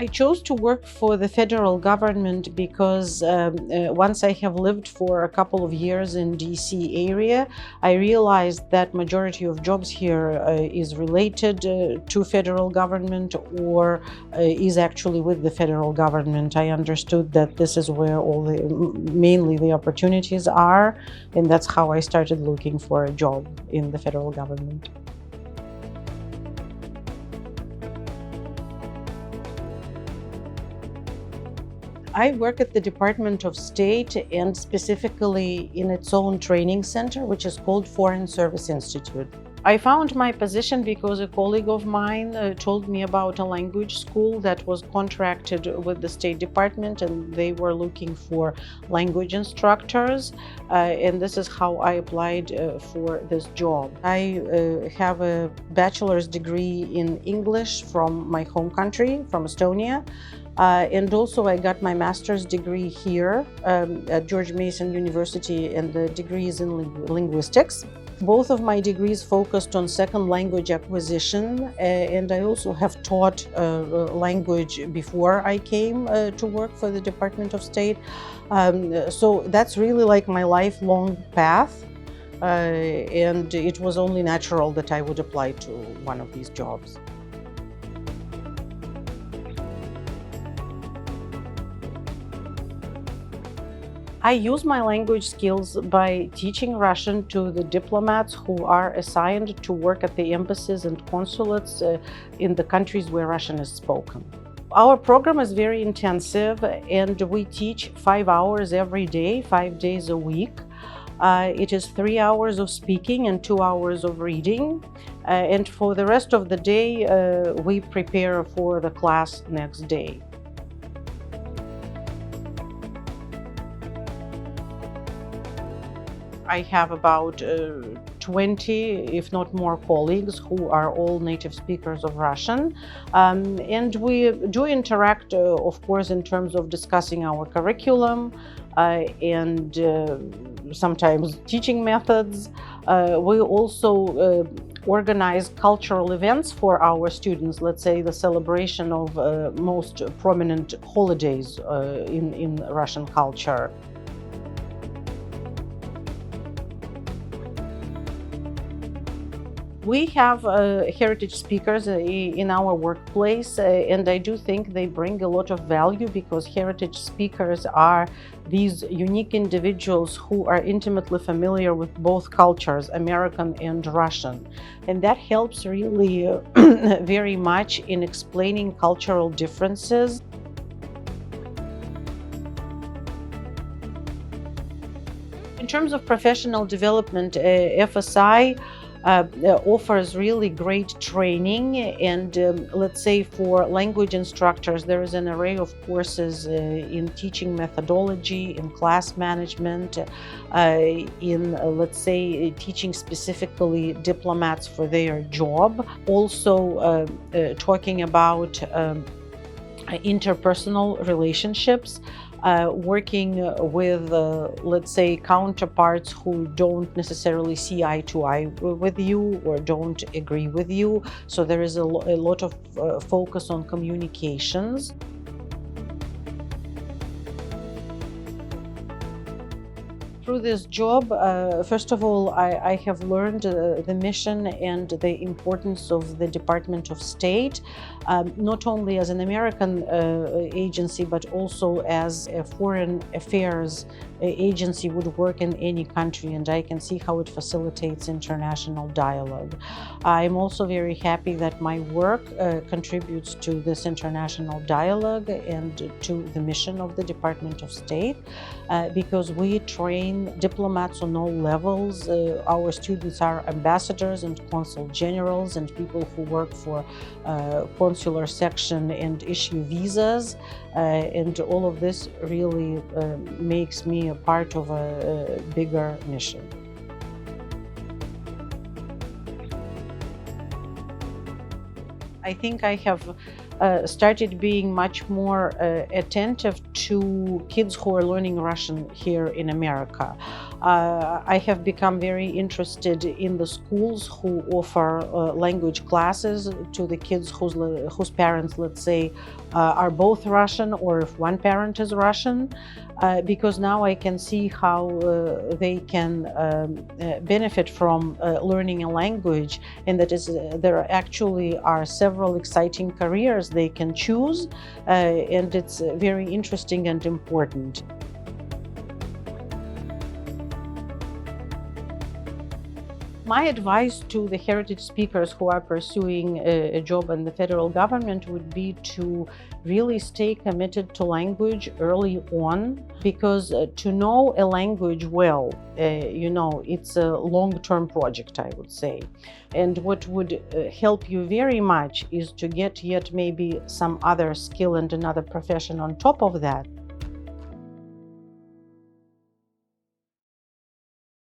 I chose to work for the federal government because once I have lived for a couple of years in DC area, I realized that majority of jobs here is related to federal government or is actually with the federal government. I understood that this is where mainly the opportunities are, and that's how I started looking for a job in the federal government. I work at the Department of State and specifically in its own training center, which is called Foreign Service Institute. I found my position because a colleague of mine told me about a language school that was contracted with the State Department, and they were looking for language instructors. And this is how I applied for this job. I have a bachelor's degree in English from my home country, from Estonia. And also I got my master's degree here at George Mason University, and the degree is in linguistics. Both of my degrees focused on second language acquisition, and I also have taught language before I came to work for the Department of State. So that's really like my lifelong path, and it was only natural that I would apply to one of these jobs. I use my language skills by teaching Russian to the diplomats who are assigned to work at the embassies and consulates in the countries where Russian is spoken. Our program is very intensive, and we teach 5 hours every day, 5 days a week. It is 3 hours of speaking and 2 hours of reading. And for the rest of the day, we prepare for the class next day. I have about 20, if not more, colleagues who are all native speakers of Russian. And we do interact, of course, in terms of discussing our curriculum and sometimes teaching methods. We also organize cultural events for our students, let's say the celebration of most prominent holidays in Russian culture. We have heritage speakers in our workplace, and I do think they bring a lot of value because heritage speakers are these unique individuals who are intimately familiar with both cultures, American and Russian. And that helps really very much in explaining cultural differences. In terms of professional development, FSI offers really great training, and let's say for language instructors there is an array of courses in teaching methodology, in class management, in let's say teaching specifically diplomats for their job, also talking about interpersonal relationships, working with, let's say, counterparts who don't necessarily see eye to eye with you or don't agree with you. So there is a lot of focus on communications. Through this job, first of all, I have learned the mission and the importance of the Department of State, not only as an American agency, but also as a foreign affairs agency would work in any country, and I can see how it facilitates international dialogue. I'm also very happy that my work contributes to this international dialogue and to the mission of the Department of State, because we train diplomats on all levels. Our students are ambassadors and consul generals and people who work for consular section and issue visas, and all of this really makes me a part of a bigger mission. I think I have started being much more attentive to kids who are learning Russian here in America. I have become very interested in the schools who offer language classes to the kids whose parents, let's say, are both Russian, or if one parent is Russian, because now I can see how they can benefit from learning a language, and that is there actually are several exciting careers they can choose, and it's very interesting and important. My advice to the heritage speakers who are pursuing a job in the federal government would be to really stay committed to language early on, because to know a language well, it's a long-term project, I would say. And what would help you very much is to get yet maybe some other skill and another profession on top of that,